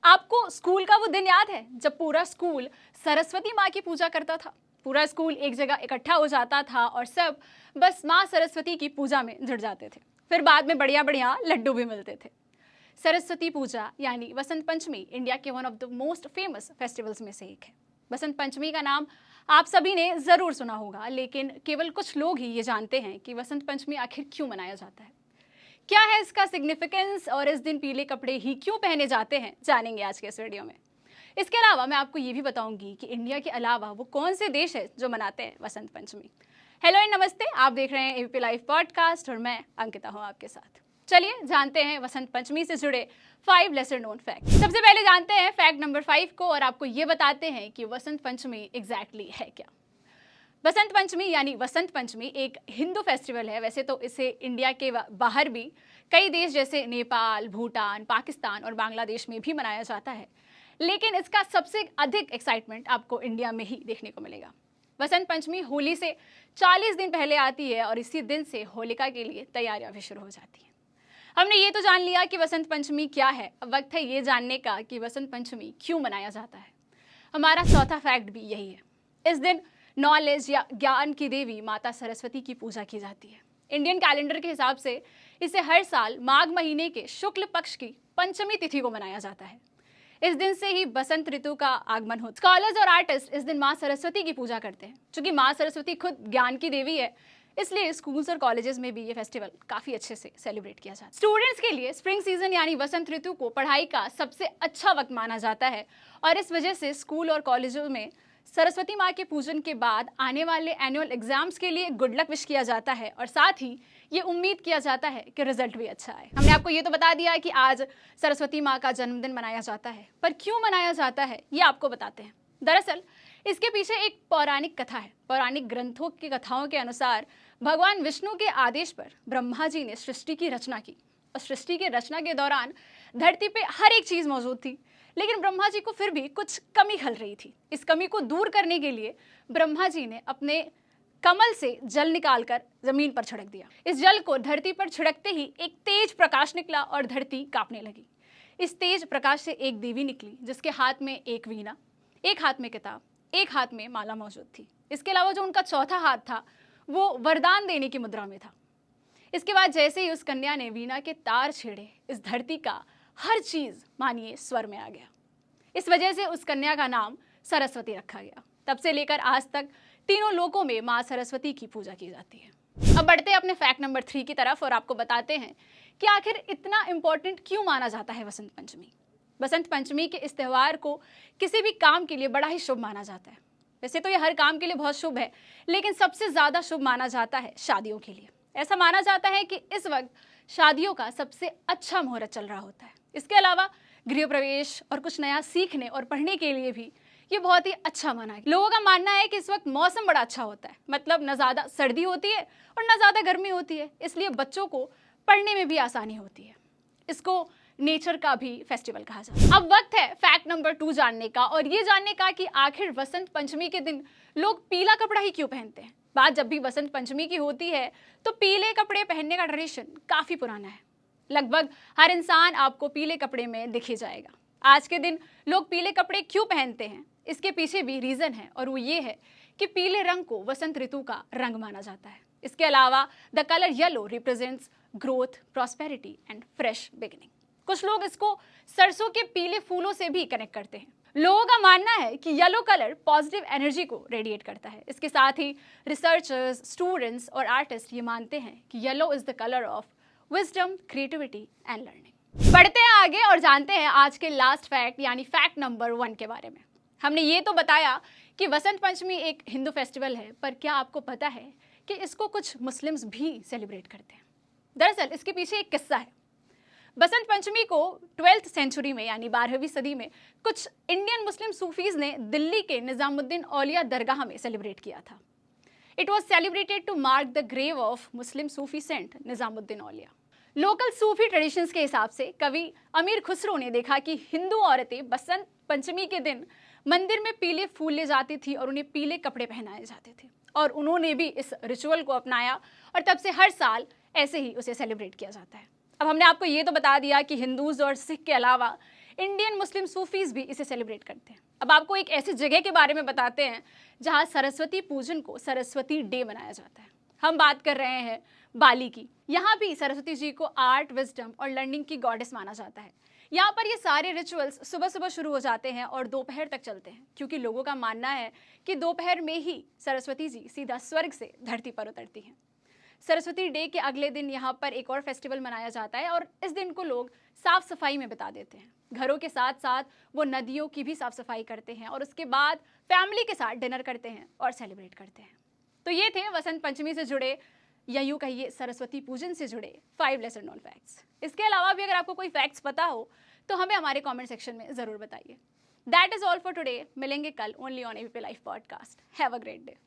आपको स्कूल का वो दिन याद है जब पूरा स्कूल सरस्वती माँ की पूजा करता था। पूरा स्कूल एक जगह इकट्ठा हो जाता था और सब बस माँ सरस्वती की पूजा में जुट जाते थे। फिर बाद में बढ़िया बढ़िया लड्डू भी मिलते थे। सरस्वती पूजा यानी वसंत पंचमी इंडिया के one of the most famous festivals में से एक है। वसंत पंचमी का नाम आप सभी ने ज़रूर सुना होगा, लेकिन केवल कुछ लोग ही ये जानते हैं कि वसंत पंचमी आखिर क्यों मनाया जाता है, क्या है इसका सिग्निफिकेंस और इस दिन पीले कपड़े ही क्यों पहने जाते हैं, जानेंगे आज के इस वीडियो में। इसके अलावा मैं आपको ये भी बताऊंगी कि इंडिया के अलावा वो कौन से देश है जो मनाते हैं वसंत पंचमी। हेलो एंड नमस्ते, आप देख रहे हैं एबीपी लाइव पॉडकास्ट और मैं अंकिता हूँ आपके साथ। चलिए जानते हैं वसंत पंचमी से जुड़े 5 लेसर नोन फैक्ट। सबसे पहले जानते हैं फैक्ट नंबर 5 को और आपको ये बताते हैं कि वसंत पंचमी एग्जैक्टली है क्या। वसंत पंचमी यानी वसंत पंचमी एक हिंदू फेस्टिवल है। वैसे तो इसे इंडिया के बाहर भी कई देश जैसे नेपाल, भूटान, पाकिस्तान और बांग्लादेश में भी मनाया जाता है, लेकिन इसका सबसे अधिक एक्साइटमेंट आपको इंडिया में ही देखने को मिलेगा। वसंत पंचमी होली से 40 दिन पहले आती है और इसी दिन से होलिका के लिए तैयारियां भी शुरू हो जाती हैं। हमने ये तो जान लिया कि वसंत पंचमी क्या है, अब वक्त है ये जानने का कि वसंत पंचमी क्यों मनाया जाता है। हमारा चौथा फैक्ट भी यही है। इस दिन नॉलेज या ज्ञान की देवी माता सरस्वती की पूजा की जाती है। इंडियन कैलेंडर के हिसाब से इसे हर साल माघ महीने के शुक्ल पक्ष की पंचमी तिथि को मनाया जाता है। इस दिन से ही बसंत ऋतु का आगमन होता है। स्कॉलर्स और आर्टिस्ट इस दिन माँ सरस्वती की पूजा करते हैं। चूंकि माँ सरस्वती खुद ज्ञान की देवी है, इसलिए स्कूल्स और कॉलेजेस में भी ये फेस्टिवल काफी अच्छे से सेलिब्रेट किया जाता है। स्टूडेंट्स के लिए स्प्रिंग सीजन यानी वसंत ऋतु को पढ़ाई का सबसे अच्छा वक्त माना जाता है और इस वजह से स्कूल और कॉलेजों में सरस्वती माँ के पूजन के बाद आने वाले एनुअल एग्जाम्स के लिए गुड लक विश किया जाता है और साथ ही ये उम्मीद किया जाता है कि रिजल्ट भी अच्छा आए। हमने आपको ये तो बता दिया कि आज सरस्वती माँ का जन्मदिन मनाया जाता है, पर क्यों मनाया जाता है ये आपको बताते हैं। दरअसल इसके पीछे एक पौराणिक कथा है। पौराणिक ग्रंथों की कथाओं के अनुसार भगवान विष्णु के आदेश पर ब्रह्मा जी ने सृष्टि की रचना की और सृष्टि की रचना के दौरान धरती पे हर एक चीज मौजूद थी, लेकिन ब्रह्मा जी को फिर भी कुछ कमी खल रही थी। इस कमी को दूर करने के लिए ब्रह्मा जी ने अपने कमल से जल निकालकर जमीन पर छिड़क दिया। इस जल को धरती पर छिड़कते ही एक तेज प्रकाश निकला और धरती कांपने लगी। इस तेज प्रकाश से एक देवी निकली जिसके हाथ में एक वीणा, एक हाथ में किताब, एक हाथ में माला मौजूद थी। इसके अलावा जो उनका चौथा हाथ था वो वरदान देने की मुद्रा में था। इसके बाद जैसे ही उस कन्या ने वीणा के तार छेड़े, इस धरती का हर चीज मानिए स्वर में आ गया। इस वजह से उस कन्या का नाम सरस्वती रखा गया। तब से लेकर आज तक तीनों लोकों में माँ सरस्वती की पूजा की जाती है। अब बढ़ते हैं अपने फैक्ट नंबर 3 की तरफ और आपको बताते हैं कि आखिर इतना इंपॉर्टेंट क्यों माना जाता है वसंत पंचमी। वसंत पंचमी के इस त्यौहार को किसी भी काम के लिए बड़ा ही शुभ माना जाता है। वैसे तो ये हर काम के लिए बहुत शुभ है, लेकिन सबसे ज्यादा शुभ माना जाता है शादियों के लिए। ऐसा माना जाता है कि इस वक्त शादियों का सबसे अच्छा मुहूर्त चल रहा होता है। इसके अलावा गृह प्रवेश और कुछ नया सीखने और पढ़ने के लिए भी ये बहुत ही अच्छा माना है। लोगों का मानना है कि इस वक्त मौसम बड़ा अच्छा होता है, मतलब न ज़्यादा सर्दी होती है और न ज़्यादा गर्मी होती है, इसलिए बच्चों को पढ़ने में भी आसानी होती है। इसको नेचर का भी फेस्टिवल कहा जाता है। अब वक्त है फैक्ट नंबर 2 जानने का और ये जानने का कि आखिर वसंत पंचमी के दिन लोग पीला कपड़ा ही क्यों पहनते हैं। बात जब भी वसंत पंचमी की होती है तो पीले कपड़े पहनने का ट्रेडिशन काफ़ी पुराना है। लगभग हर इंसान आपको पीले कपड़े में दिख ही जाएगा। आज के दिन लोग पीले कपड़े क्यों पहनते हैं, इसके पीछे भी रीज़न है और वो ये है कि पीले रंग को वसंत ऋतु का रंग माना जाता है। इसके अलावा the colour yellow represents growth, prosperity and fresh beginning. कुछ लोग इसको सरसों के पीले फूलों से भी कनेक्ट करते हैं। लोगों का मानना है कि येलो कलर पॉजिटिव एनर्जी को रेडिएट करता है। इसके साथ ही रिसर्चर्स, स्टूडेंट्स और आर्टिस्ट ये मानते हैं कि yellow is the colour of wisdom, creativity and learning. बढ़ते हैं आगे और जानते हैं आज के लास्ट फैक्ट यानी फैक्ट नंबर 1 के बारे में। हमने ये तो बताया कि वसंत पंचमी एक हिंदू फेस्टिवल है, पर क्या आपको पता है कि इसको कुछ मुस्लिम्स भी सेलिब्रेट करते हैं। दरअसल इसके पीछे एक किस्सा है। बसंत पंचमी को 12th सेंचुरी में यानी 12वीं सदी में कुछ इंडियन मुस्लिम सूफीज ने दिल्ली के निजामुद्दीन औलिया दरगाह में सेलिब्रेट किया था। It was celebrated to mark the grave of Muslim Sufi saint Nizamuddin Auliya. Local Sufi traditions के हिसाब से कवि अमीर खुसरो ने देखा कि हिंदू औरतें बसंत पंचमी के दिन मंदिर में पीले फूल ले जाती थी और उन्हें पीले कपड़े पहनाए जाते थे और उन्होंने भी इस रिचुअल को अपनाया और तब से हर साल ऐसे ही उसे सेलिब्रेट किया जाता है। अब हमने आपको ये तो बता दिया कि हिंदूज और सिख के अलावा इंडियन मुस्लिम सूफीज भी इसे सेलिब्रेट करते हैं। अब आपको एक ऐसी जगह के बारे में बताते हैं जहां सरस्वती पूजन को सरस्वती डे मनाया जाता है। हम बात कर रहे हैं बाली की। यहाँ भी सरस्वती जी को आर्ट, विजडम और लर्निंग की गॉडेस माना जाता है। यहाँ पर ये सारे रिचुअल्स सुबह सुबह शुरू हो जाते हैं और दोपहर तक चलते हैं, क्योंकि लोगों का मानना है कि दोपहर में ही सरस्वती जी सीधा स्वर्ग से धरती पर उतरती हैं। सरस्वती डे के अगले दिन यहाँ पर एक और फेस्टिवल मनाया जाता है और इस दिन को लोग साफ सफाई में बिता देते हैं। घरों के साथ साथ वो नदियों की भी साफ सफाई करते हैं और उसके बाद फैमिली के साथ डिनर करते हैं और सेलिब्रेट करते हैं। तो ये थे वसंत पंचमी से जुड़े या यूँ कहिए सरस्वती पूजन से जुड़े 5 लेसर नोन फैक्ट्स। इसके अलावा भी अगर आपको कोई फैक्ट्स पता हो तो हमें हमारे कमेंट सेक्शन में ज़रूर बताइए। That is all for today. मिलेंगे कल only on ABP live podcast. Have a great day.